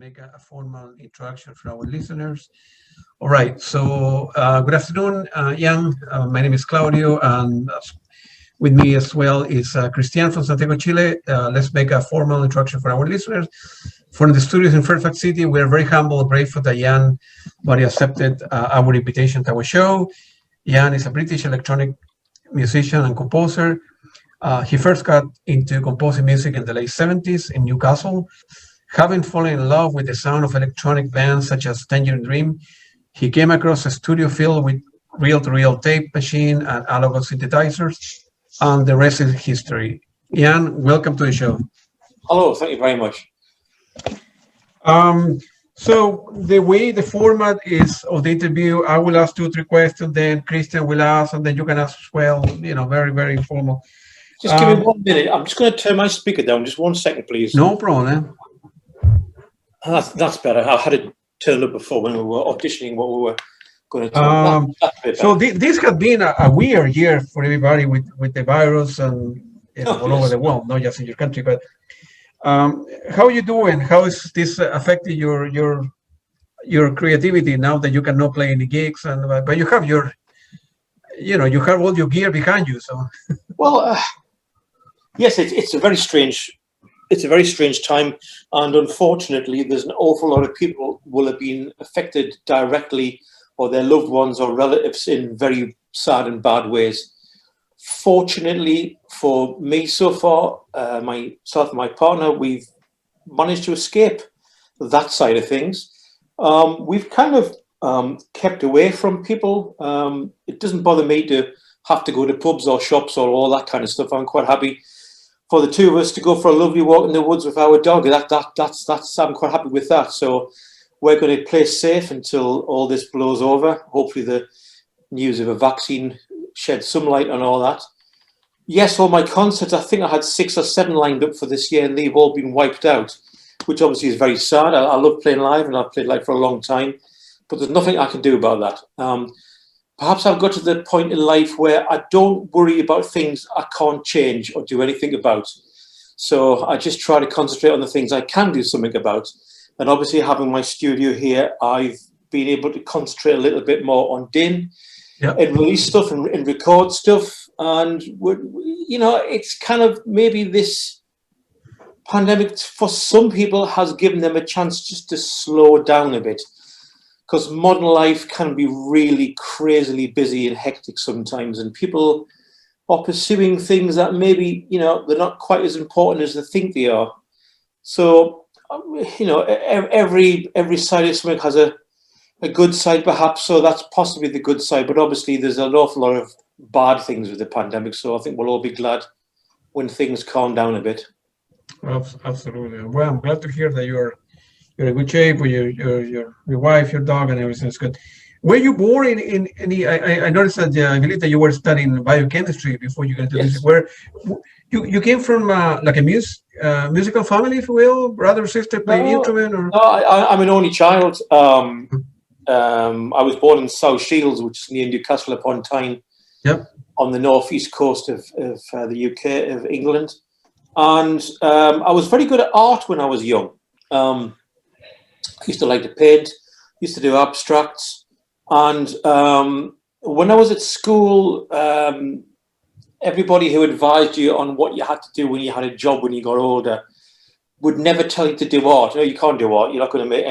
make a formal introduction for our listeners. All right, so good afternoon, Jan. My name is Claudio, and with me as well is Christian from Santiago, Chile. Let's make a formal introduction for our listeners. From the studios in Fairfax City, we are very humble and grateful that Jan Boddy accepted our invitation to our show. Jan is a British electronic musician and composer. He first got into composing music in the late 70s in Newcastle. Having fallen in love with the sound of electronic bands such as Tangerine Dream, he came across a studio filled with reel-to-reel tape machine and analog synthesizers, and the rest is history. Jan, welcome to the show. Hello, thank you very much. So the format is of the interview, I will ask 2 or 3 questions, then Christian will ask, and then you can ask as well, very, very informal. Just give me 1 minute. I'm just going to turn my speaker down. Just 1 second, please. No problem. That's better. I had it turned up before when we were auditioning what we were going to talk about. So this has been a weird year for everybody with the virus and all over the world, not just in your country. But how are you doing? How is this affecting your creativity now that you cannot play any gigs? But you have you have all your gear behind you. So well, yes, it's a very strange. It's a very strange time, and unfortunately, there's an awful lot of people will have been affected directly, or their loved ones or relatives in very sad and bad ways. Fortunately for me, so far, myself and my partner, we've managed to escape that side of things. We've kind of kept away from people. It doesn't bother me to have to go to pubs or shops or all that kind of stuff. I'm quite happy for the 2 of us to go for a lovely walk in the woods with our dog. That's I'm quite happy with that. So we're going to play safe until all this blows over. Hopefully the news of a vaccine sheds some light on all that. Yes, all my concerts, I think I had 6 or 7 lined up for this year, and they've all been wiped out, which obviously is very sad. I love playing live, and I've played live for a long time, but there's nothing I can do about that. Perhaps I've got to the point in life where I don't worry about things I can't change or do anything about. So I just try to concentrate on the things I can do something about. And obviously having my studio here, I've been able to concentrate a little bit more on DIN and release stuff and record stuff. And, it's kind of maybe this pandemic for some people has given them a chance just to slow down a bit. Because modern life can be really crazily busy and hectic sometimes, and people are pursuing things that maybe, they're not quite as important as they think they are. So, every side of something has a good side, perhaps, so that's possibly the good side. But obviously, there's an awful lot of bad things with the pandemic, so I think we'll all be glad when things calm down a bit. Absolutely. Well, I'm glad to hear that you're in good shape with your wife, your dog, and everything's good. Were you born in any? I noticed that I believe that you were studying biochemistry before you got into music. Where you came from, like a musical family, if you will, brother, sister, playing instrument, or? No, I'm an only child. I was born in South Shields, which is near Newcastle upon Tyne, on the northeast coast of the UK, of England, and I was very good at art when I was young. I used to like to paint, used to do abstracts, and when I was at school, everybody who advised you on what you had to do when you had a job when you got older would never tell you to do art. No, you can't do art. You're not going to make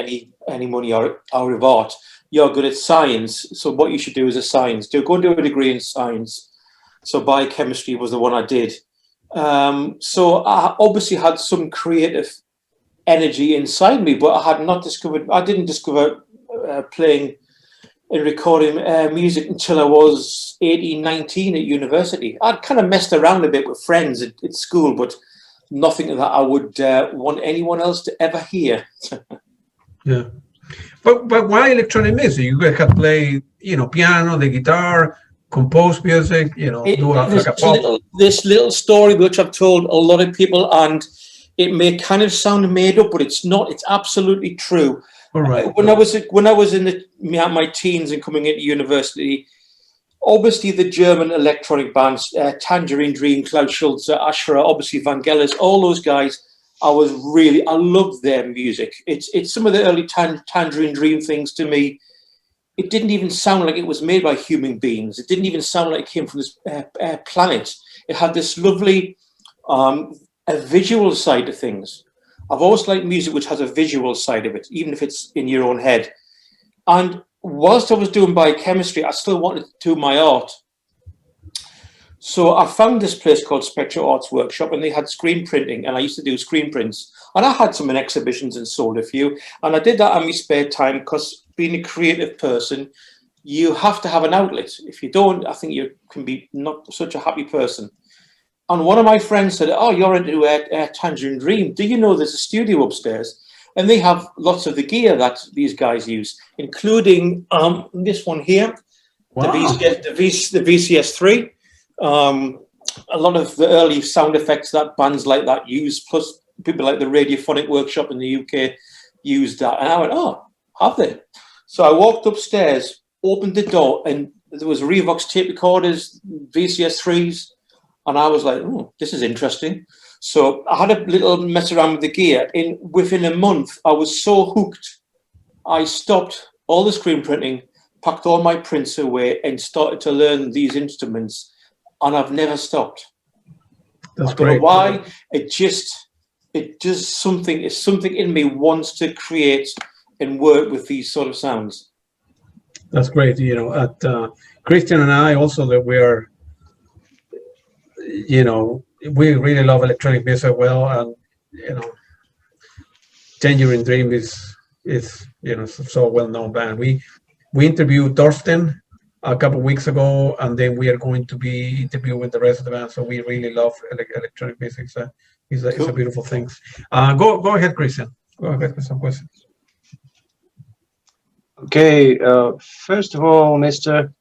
any money out of art. You're good at science, so what you should do is a science. Go and do a degree in science. So biochemistry was the one I did. So I obviously had some creative energy inside me, but I didn't discover playing and recording music until I was 18, 19 at university. I'd kind of messed around a bit with friends at school, but nothing that I would want anyone else to ever hear. Yeah. But why electronic music? You could have played, piano, the guitar, compose music, This little story which I've told a lot of people, and it may kind of sound made up, but it's not. It's absolutely true. All right. When I was in my teens and coming into university, obviously the German electronic bands, Tangerine Dream, Klaus Schulze, Ashra, obviously Vangelis, all those guys I loved their music. It's some of the early Tangerine Dream things to me. It didn't even sound like it was made by human beings. It didn't even sound like it came from this planet. It had this lovely a visual side to things. I've always liked music which has a visual side of it, even if it's in your own head. And whilst I was doing biochemistry, I still wanted to do my art. So I found this place called Spectral Arts Workshop, and they had screen printing, and I used to do screen prints. And I had some in exhibitions and sold a few. And I did that in my spare time because being a creative person, you have to have an outlet. If you don't, I think you can be not such a happy person. And one of my friends said, oh, you're into Tangerine Dream. Do you know there's a studio upstairs? And they have lots of the gear that these guys use, including this one here, wow. the VCS3. A lot of the early sound effects that bands like that use, plus people like the Radiophonic Workshop in the UK used that. And I went, oh, have they? So I walked upstairs, opened the door, and there was Revox tape recorders, VCS3s, and I was like, oh, this is interesting. So I had a little mess around with the gear. Within a month, I was so hooked, I stopped all the screen printing, packed all my prints away, and started to learn these instruments. And I've never stopped. That's I don't great. know why. It's something in me wants to create and work with these sort of sounds. That's great. You know, at Christian and I also that we're, you know, we really love electronic music as well, and you know, Tangerine Dream is you know so well known band. We interviewed Thorsten a couple of weeks ago, and then we are going to be interviewing the rest of the band. So we really love electronic music. So it's a beautiful thing. Go ahead, Christian. Go ahead with some questions. Okay. First of all, Mr.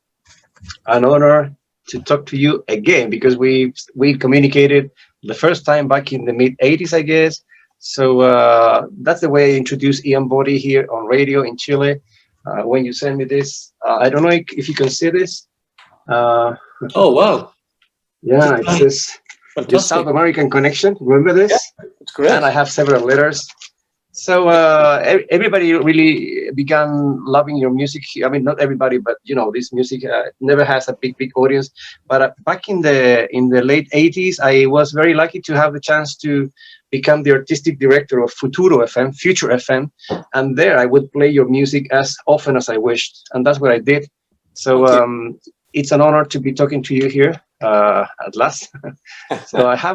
An honor to talk to you again, because we communicated the first time back in the mid-'80s, I guess. So that's the way I introduced Ian Boddy here on radio in Chile. When you send me this, I don't know if you can see this. Oh, wow. Yeah, it says the South American Connection. Remember this? Yeah, it's correct. And I have several letters. So everybody really began loving your music. I mean, not everybody, but you know, this music never has a big audience. But back in the late '80s, I was very lucky to have the chance to become the artistic director of Futuro FM, Future FM, and there I would play your music as often as I wished, and that's what I did. So it's an honor to be talking to you here at last. So I have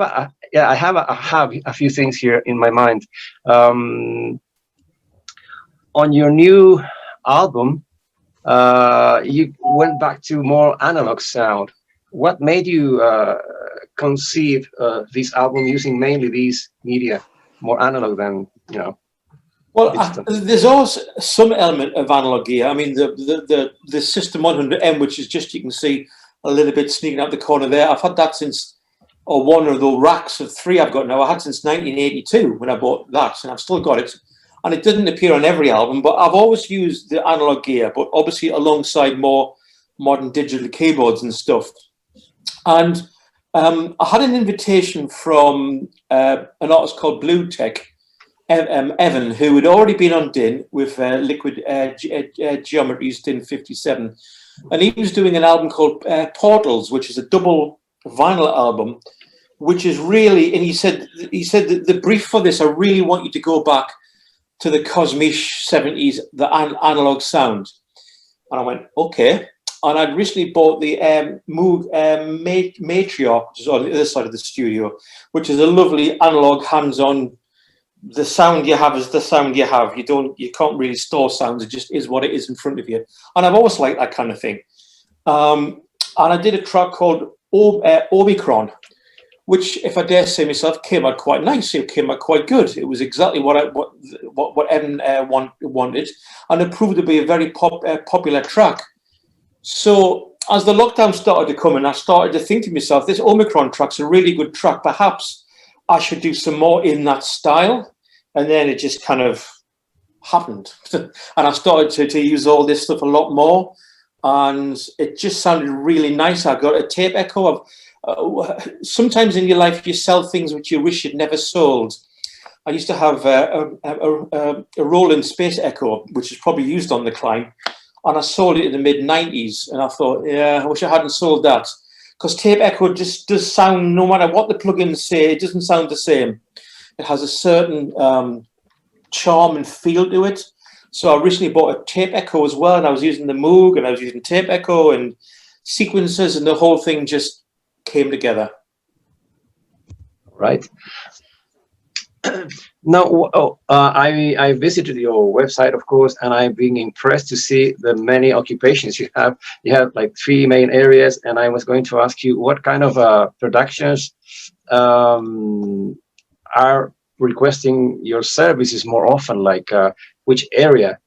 a few things here in my mind. On your new album, you went back to more analog sound. What made you conceive this album using mainly these media, more analog than, you know? Well, there's always some element of analog gear. I mean, the System 100M, which is just, you can see a little bit sneaking out the corner there. I've had that since, or one of the racks of 3 I've got now. I had since 1982 when I bought that, and I've still got it. And it didn't appear on every album, but I've always used the analog gear, but obviously alongside more modern digital keyboards and stuff. And I had an invitation from an artist called Blue Tech, Evan, who had already been on DIN with Liquid Geometry's DIN 57. And he was doing an album called Portals, which is a double vinyl album, which is really, and he said that the brief for this, I really want you to go back to the cosmish 70s, the analog sound. And I went, okay. And I'd recently bought the Matriarch, which is on the other side of the studio, which is a lovely analog, hands-on. The sound you have is the sound you have. You can't really store sounds. It just is what it is in front of you. And I've always liked that kind of thing. And I did a track called Omicron, which, if I dare say myself, came out quite nice. It came out quite good. It was exactly what Evan wanted, and it proved to be a very popular track. So as the lockdown started to come in, I started to think to myself, this Omicron track's a really good track. Perhaps I should do some more in that style. And then it just kind of happened. And I started to use all this stuff a lot more. And it just sounded really nice. I got a tape echo of, sometimes in your life you sell things which you wish you'd never sold. I used to have a Roland Space Echo, which is probably used on the Klein, and I sold it in the mid-90s, and I thought, yeah, I wish I hadn't sold that, because tape echo just does sound, no matter what the plugins say, it doesn't sound the same. It has a certain charm and feel to it. So I recently bought a tape echo as well, and I was using the Moog, and I was using tape echo and sequences, and the whole thing just came together. Right. Now, I visited your website, of course, and I've been impressed to see the many occupations you have. You have like 3 main areas, and I was going to ask you what kind of productions are requesting your services more often, like which area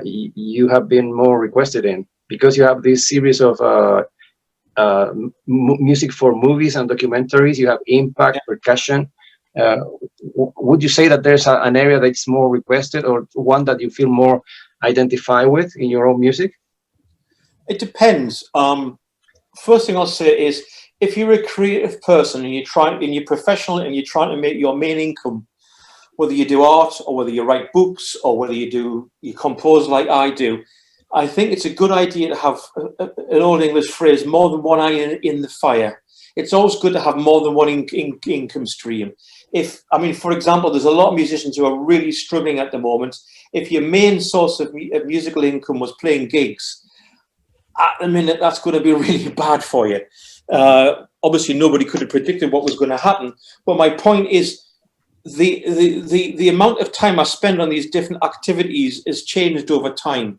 you have been more requested in, because you have this series of music for movies and documentaries. You have impact, percussion. Would you say that there's an area that's more requested, or one that you feel more identified with in your own music? It depends. First thing I'll say is, if you're a creative person and you're professional and you're trying to make your main income, whether you do art or whether you write books or whether you compose like I do, I think it's a good idea to have an old English phrase, more than one iron in the fire. It's always good to have more than one income stream. For example, there's a lot of musicians who are really struggling at the moment. If your main source of musical income was playing gigs, at the minute, that's going to be really bad for you. Obviously, nobody could have predicted what was going to happen. But my point is, the amount of time I spend on these different activities has changed over time.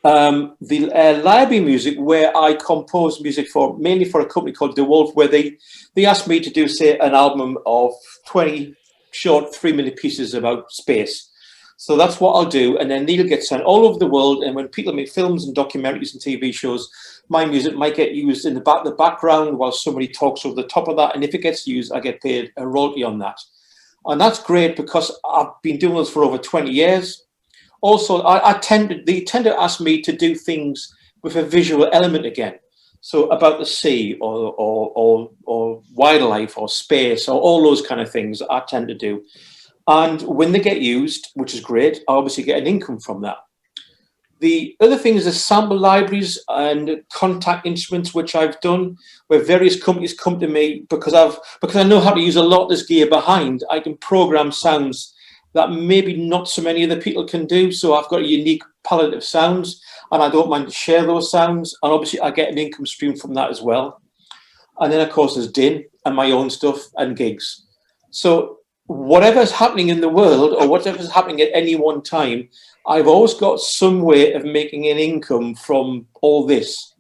The library music, where I compose music for, mainly for a company called DeWolf, where they asked me to do, say, an album of 20 short 3-minute pieces about space. So that's what I'll do, and then Neil gets sent all over the world, and when people make films and documentaries and TV shows, my music might get used in the background while somebody talks over the top of that, and if it gets used, I get paid a royalty on that. And that's great because I've been doing this for over 20 years. Also, they tend to ask me to do things with a visual element again. So about the sea or wildlife or space or all those kind of things I tend to do. And when they get used, which is great, I obviously get an income from that. The other thing is the sample libraries and contact instruments, which I've done, where various companies come to me because I know how to use a lot of this gear behind. I can program sounds that maybe not so many other people can do. So I've got a unique palette of sounds, and I don't mind to share those sounds. And obviously I get an income stream from that as well. And then of course there's DIN and my own stuff and gigs. So whatever's happening in the world or whatever's happening at any one time, I've always got some way of making an income from all this.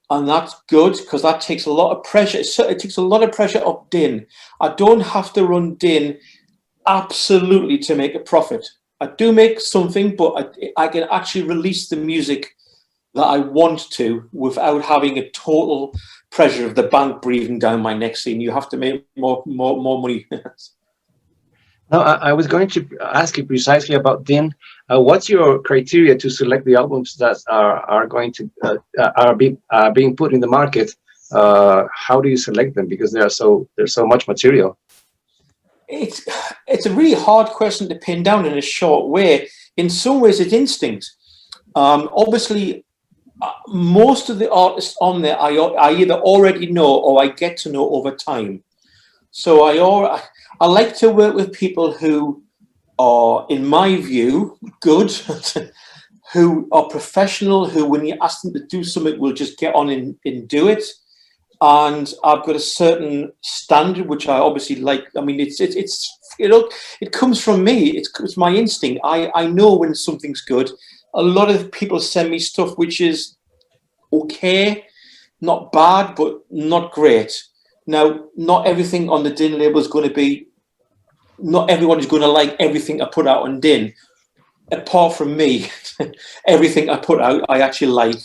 And that's good because that takes a lot of pressure. It takes a lot of pressure off DIN. I don't have to run DIN absolutely to make a profit. I do make something, but I can actually release the music that I want to without having a total pressure of the bank breathing down my neck saying you have to make more money. No, I was going to ask you precisely about DIN. What's your criteria to select the albums that are going to being put in the market? How do you select them? Because there's so much material. It's a really hard question to pin down in a short way. In some ways, it's instinct. Obviously, most of the artists on there I either already know or I get to know over time. So I like to work with people who are, in my view, good, who are professional, who when you ask them to do something will just get on and do it. And I've got a certain standard which I obviously like. I mean, it comes from me. It's my instinct. I know when something's good. A lot of people send me stuff which is okay, not bad, but not great. Now, not everything on the DIN label is going to be. Not everyone is going to like everything I put out on DIN. Apart from me, everything I put out I actually like,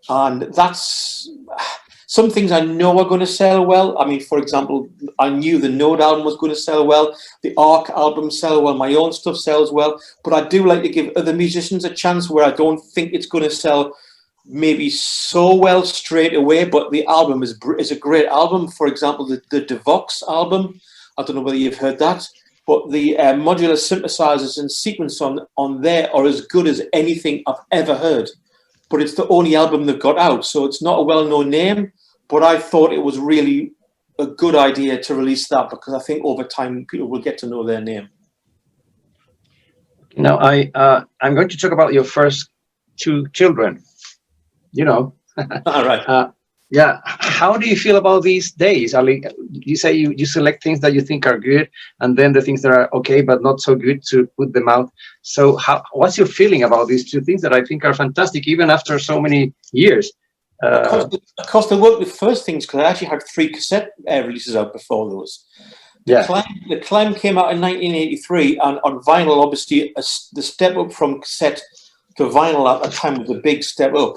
and that's. Some things I know are going to sell well. I mean, for example, I knew the Node album was going to sell well. The Arc album sell well. My own stuff sells well. But I do like to give other musicians a chance where I don't think it's going to sell maybe so well straight away. But the album is a great album. For example, the Devox album I don't know whether you've heard that, but the modular synthesizers and sequence on there are as good as anything I've ever heard. But it's the only album they've got out, so it's not a well-known name, but I thought it was really a good idea to release that, because I think over time people will get to know their name. Now, I'm going to talk about your first two children. You know. All right. Yeah. How do you feel about these days? Ali, you say you select things that you think are good, and then the things that are okay but not so good to put them out. So what's your feeling about these two things that I think are fantastic, even after so many years? Of course, they weren't the first things, because I actually had 3 cassette releases out before those. The Climb came out in 1983, and on vinyl, obviously, the step up from cassette to vinyl at that time was a big step up.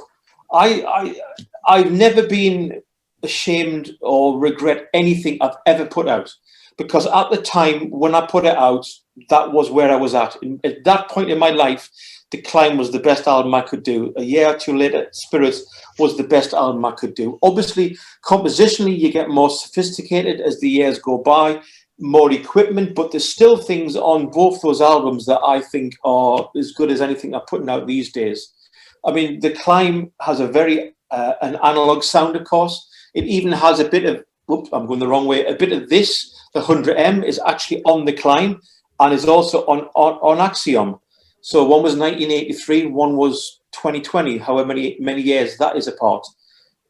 I've never been ashamed or regret anything I've ever put out, because at the time when I put it out, that was where I was at. At that point in my life, The Climb was the best album I could do. A year or two later, Spirits was the best album I could do. Obviously, compositionally, you get more sophisticated as the years go by, more equipment, but there's still things on both those albums that I think are as good as anything I'm putting out these days. I mean, The Climb has a very an analog sound, of course. It even has a bit of, whoops, I'm going the wrong way, a bit of this. The 100M is actually on The Climb and is also on Axiom. So one was 1983, one was 2020, however many years that is apart.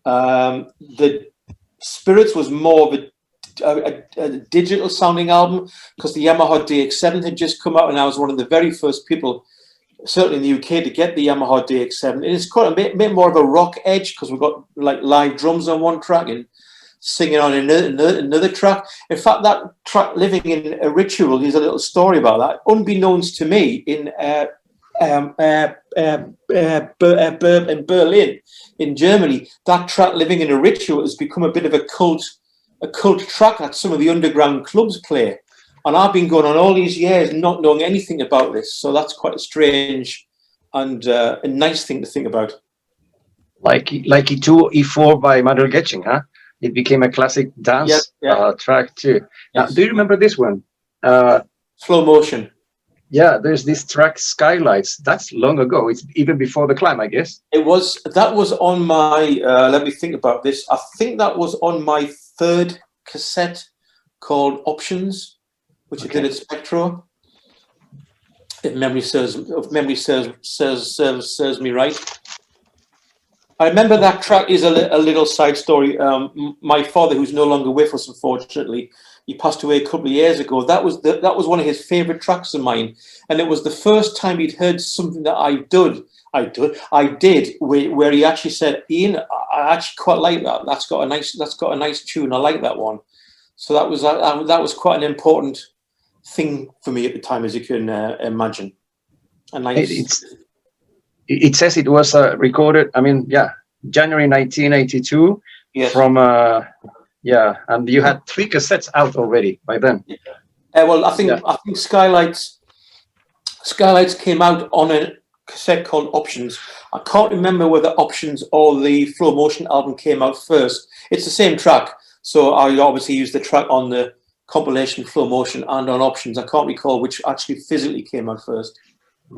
The Spirits was more of a digital sounding album, because the Yamaha DX7 had just come out, and I was one of the very first people, certainly in the UK, to get the Yamaha DX7. It's quite a bit more of a rock edge, because we've got like live drums on one track and singing on another track. In fact, that track, Living in a Ritual, is a little story about that. Unbeknownst to me, in Berlin, in Germany, that track, Living in a Ritual, has become a bit of a cult track that some of the underground clubs play. And I've been going on all these years not knowing anything about this. So that's quite a strange and a nice thing to think about. Like E2, E4 by Manuel Getching, huh? It became a classic dance track too. Now, do you remember this one? Slow Motion. Yeah, there's this track, Skylights. That's long ago. It's even before The Climb, I guess. That was on my, let me think about this. I think that was on my 3rd cassette called Options, which I did at Spectro. If memory serves me right. I remember that track is a little side story. My father, who's no longer with us, unfortunately, he passed away a couple of years ago. That was one of his favorite tracks of mine, and it was the first time he'd heard something that I did, where he actually said, "Ian, I actually quite like that. That's got a nice tune. I like that one." So that was quite an important thing for me at the time, as you can imagine. A nice. It says it was recorded, January 1982. Yes. From, and you had 3 cassettes out already by then. Well, I think Skylights came out on a cassette called Options. I can't remember whether Options or the Flow Motion album came out first. It's the same track. So I obviously used the track on the compilation Flow Motion and on Options. I can't recall which actually physically came out first.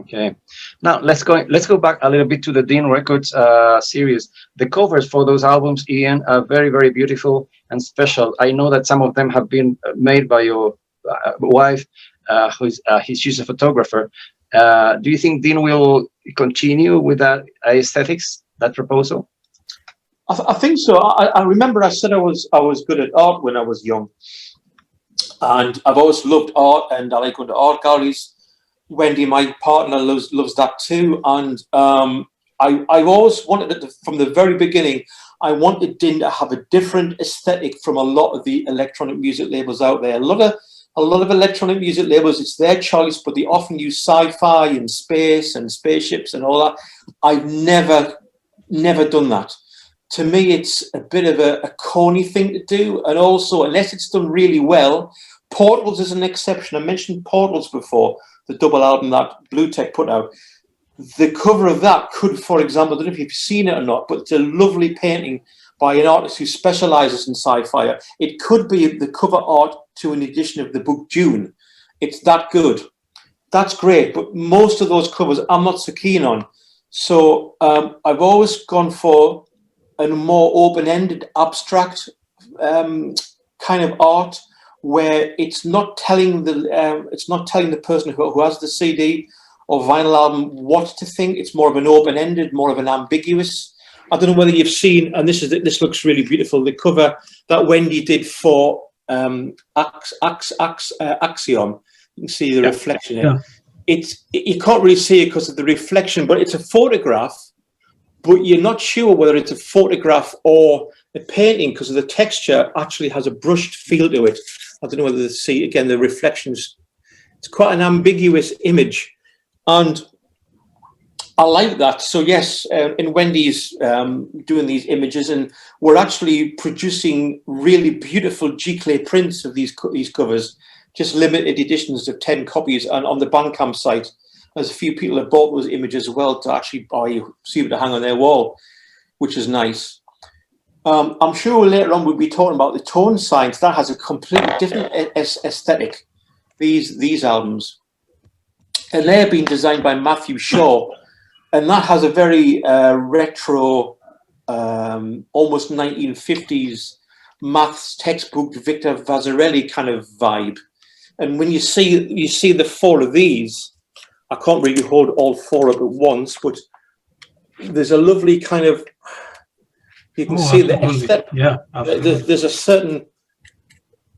Okay, now let's go back a little bit to the Dean Records series. The covers for those albums, Ian, are very, very beautiful and special. I know that some of them have been made by your wife, she's a photographer. Do you think Dean will continue with that aesthetics, that proposal? I think so. I remember I said I was good at art when I was young, and I've always loved art, and I like going to art galleries. Wendy, my partner, loves that too, and I've always wanted it from the very beginning. I wanted Dean to have a different aesthetic from a lot of the electronic music labels out there. A lot of electronic music labels, it's their choice, but they often use sci-fi and space and spaceships and all that. I've never done that. To me, it's a bit of a corny thing to do, and also, unless it's done really well, Portals is an exception. I mentioned Portals before, the double album that Blue Tech put out. The cover of that could, for example, I don't know if you've seen it or not, but it's a lovely painting by an artist who specializes in sci-fi. It could be the cover art to an edition of the book Dune. It's that good. That's great, but most of those covers I'm not so keen on. So I've always gone for a more open-ended, abstract kind of art, where it's not telling the person who has the CD or vinyl album what to think. It's more of an open-ended, more of an ambiguous. I don't know whether you've seen, and this looks really beautiful, the cover that Wendy did for Axiom. You can see the reflection here. Yeah. You can't really see it because of the reflection, but it's a photograph, but you're not sure whether it's a photograph or a painting because of the texture actually has a brushed feel to it. I don't know whether to see, again, the reflections. It's quite an ambiguous image. And I like that. So yes, and Wendy's doing these images, and we're actually producing really beautiful G-clay prints of these covers, just limited editions of 10 copies. And on the Bandcamp site, there's a few people have bought those images as well to actually buy, see to hang on their wall, which is nice. I'm sure later on we'll be talking about the tone science. That has a completely different aesthetic, these albums. And they're being designed by Matthew Shaw. And that has a very retro, almost 1950s maths textbook Victor Vasarely kind of vibe. And when you see the four of these, I can't really hold all four up at once, but there's a lovely kind of, you can see the aesthetic. Yeah, there's a certain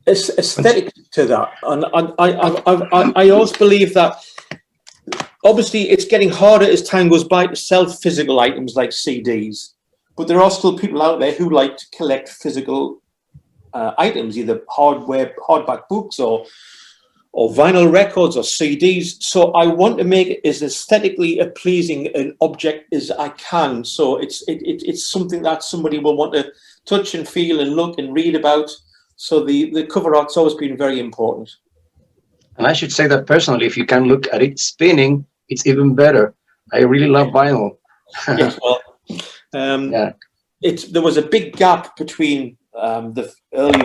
aesthetic to that. And I also believe that obviously it's getting harder as time goes by to sell physical items like CDs, but there are still people out there who like to collect physical items, either hardback books or vinyl records or CDs. So I want to make it as aesthetically pleasing an object as I can. So it's something that somebody will want to touch and feel and look and read about. So the cover art's always been very important. And I should say that personally, if you can look at it spinning, it's even better. I really love vinyl. Yes, well, there was a big gap between the early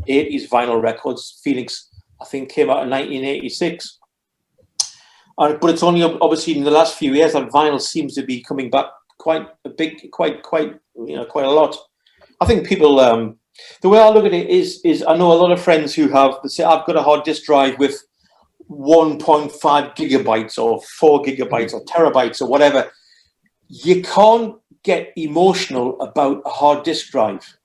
80s vinyl records. Phoenix, I think, came out in 1986. But it's only obviously in the last few years that vinyl seems to be coming back quite a lot. I think people, the way I look at it is I know a lot of friends who say, I've got a hard disk drive with 1.5 gigabytes or 4 gigabytes or terabytes or whatever. You can't get emotional about a hard disk drive.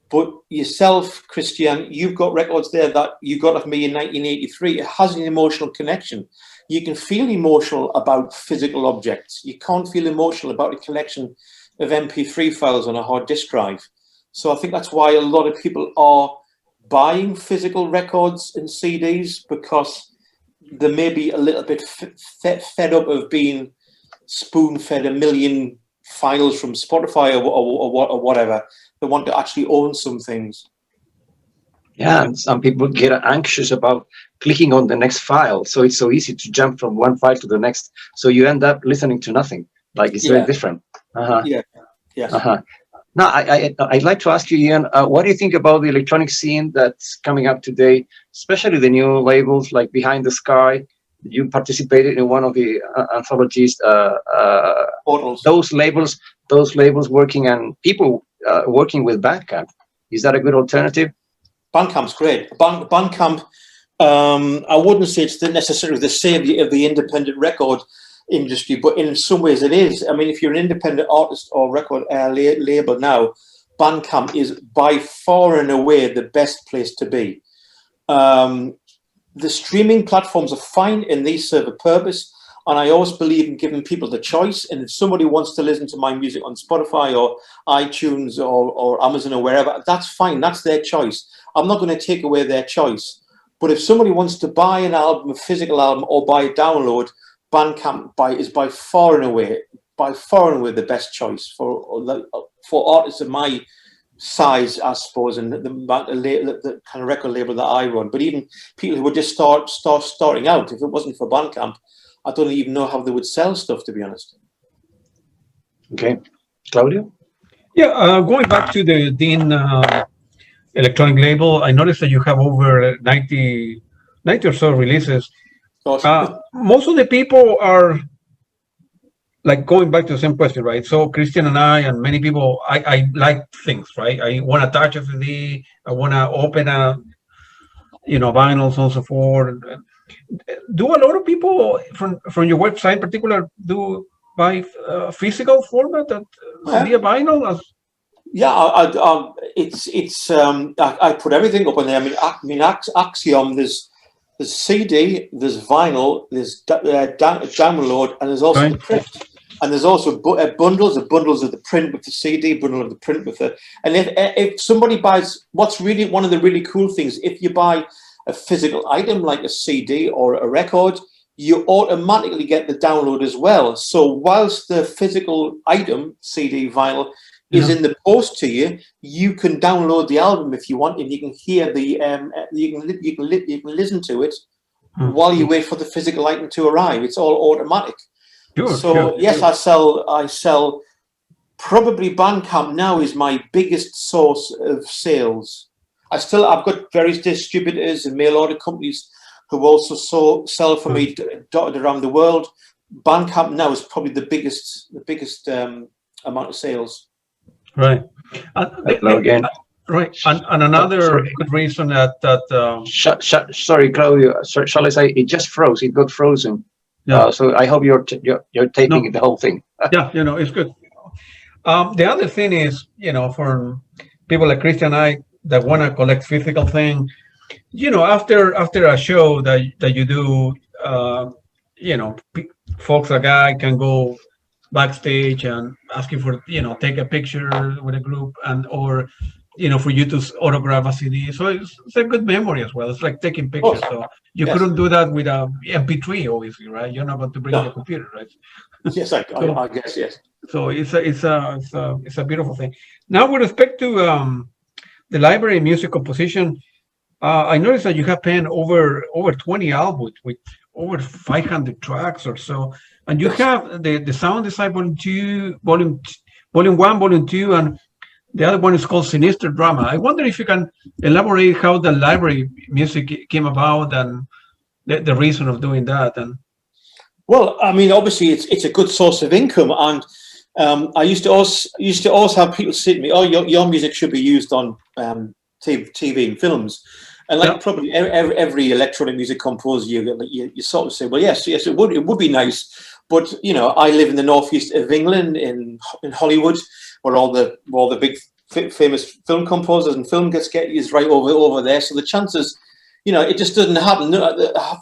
But yourself, Christian, you've got records there that you got of me in 1983. It has an emotional connection. You can feel emotional about physical objects. You can't feel emotional about a collection of MP3 files on a hard disk drive. So I think that's why a lot of people are buying physical records and CDs, because they may be a little bit fed up of being spoon-fed a million files from Spotify or whatever. They want to actually own some things. Yeah, and some people get anxious about clicking on the next file. So it's so easy to jump from one file to the next. So you end up listening to nothing. Like it's very different. Yeah. Yes. Now, I'd like to ask you, Ian, what do you think about the electronic scene that's coming up today, especially the new labels like Behind the Sky? You participated in one of the anthologies. Those labels working, and people working with Bandcamp. Is that a good alternative? Bandcamp's great. Bandcamp, I wouldn't say it's necessarily the savior of the independent record industry, but in some ways it is. I mean, if you're an independent artist or record label now, Bandcamp is by far and away the best place to be. The streaming platforms are fine and they serve a purpose. And I always believe in giving people the choice. And if somebody wants to listen to my music on Spotify or iTunes or Amazon or wherever, that's fine. That's their choice. I'm not going to take away their choice. But if somebody wants to buy an album, a physical album, or buy a download, Bandcamp is by far and away the best choice for artists of my size, I suppose, and the kind of record label that I run. But even people who would just starting out, if it wasn't for Bandcamp, I don't even know how they would sell stuff, to be honest. Okay. Claudio? Yeah, going back to the Dean electronic label, I noticed that you have over 90 or so releases. Most of the people are like going back to the same question, right? So Christian and I and many people, I like things, right? I want to touch a CD, I want to open a, vinyls and so forth. Do a lot of people from your website in particular do buy physical format that CD vinyl? Yeah, I put everything up on there. I mean, Axiom. There's CD, there's vinyl, there's download, and there's also the print. And there's also bundles of the print with the CD, bundle of the print with the. And if somebody buys, what's really one of the really cool things, if you buy a physical item like a CD or a record, you automatically get the download as well. So whilst the physical item, CD, vinyl, is in the post to you, you can download the album if you want, and you can hear the you can listen to it while you wait for the physical item to arrive. It's all automatic. Yes, I sell. Probably Bandcamp now is my biggest source of sales. I've got various distributors and mail order companies who also sell for me dotted around the world. Bandcamp now is probably the biggest amount of sales. Right. Hello again. Right. And another good reason that sorry, Claudio. Shall I say it just froze? It got frozen. Yeah. So I hope you're taping the whole thing. Yeah, it's good. The other thing is, for people like Christian and I that want to collect physical thing, after a show that you do, folks like I can go backstage and ask you for, take a picture with a group or for you to autograph a CD. So it's a good memory as well. It's like taking pictures. So you couldn't do that with a MP3, obviously, right? You're not going to bring your computer, right? Yes, I guess, yes. So it's a beautiful thing. Now, with respect to the library music composition, I noticed that you have penned over 20 albums with over 500 tracks or so, and you have the Sound Design Volume 1, Volume 2, and the other one is called Sinister Drama. I wonder if you can elaborate how the library music came about and the reason of doing that. And well, I mean, obviously, it's a good source of income, and I used to also have people say to me, "Oh, your music should be used on TV and films." And probably every electronic music composer, you sort of say, "Well, yes, it would be nice." But I live in the northeast of England, in Hollywood, where all the big famous film composers and film gets used right over there. So the chances, it just doesn't happen.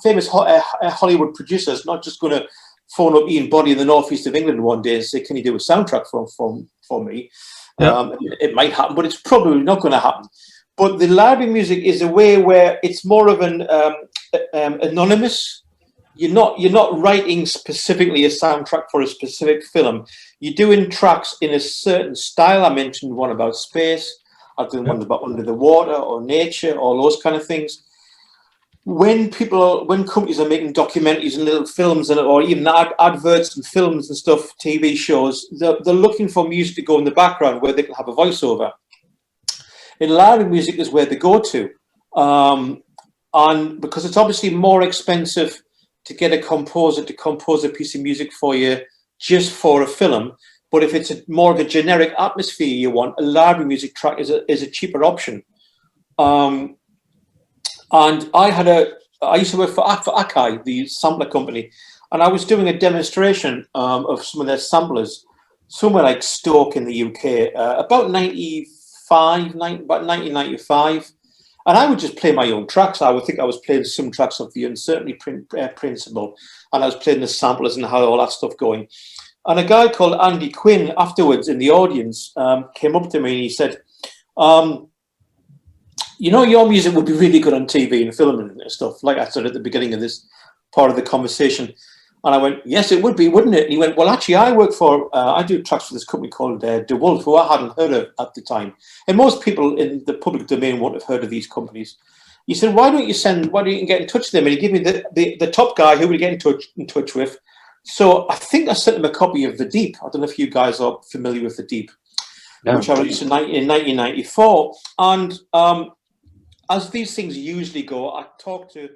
Famous Hollywood producers not just going to phone up Ian Boddy in the northeast of England one day and say, "Can you do a soundtrack for me?" It might happen, but it's probably not going to happen. But the library music is a way where it's more of an anonymous. You're not writing specifically a soundtrack for a specific film. You're doing tracks in a certain style. I mentioned one about space. I've done one about under the water or nature, all those kind of things. When companies are making documentaries and little films or even adverts and films and stuff, TV shows, they're looking for music to go in the background where they can have a voiceover. In library music is where they go to, and because it's obviously more expensive to get a composer to compose a piece of music for you just for a film. But if it's more of a generic atmosphere you want, a library music track is a cheaper option. And I used to work for Akai, the sampler company, and I was doing a demonstration of some of their samplers, somewhere like Stoke in the UK, about 1995. And I would just play my own tracks. I would think I was playing some tracks of the uncertainty principle, and I was playing the samplers and had all that stuff going. And a guy called Andy Quinn afterwards in the audience came up to me and he said, your music would be really good on TV and film and stuff, like I said at the beginning of this part of the conversation. And I went, yes, it would be, wouldn't it? And he went, well, actually, I do tracks for this company called DeWolf, who I hadn't heard of at the time. And most people in the public domain won't have heard of these companies. He said, why don't you get in touch with them? And he gave me the top guy who we get in touch with. So I think I sent him a copy of The Deep. I don't know if you guys are familiar with The Deep. which I released in 1994. And as these things usually go, I talk to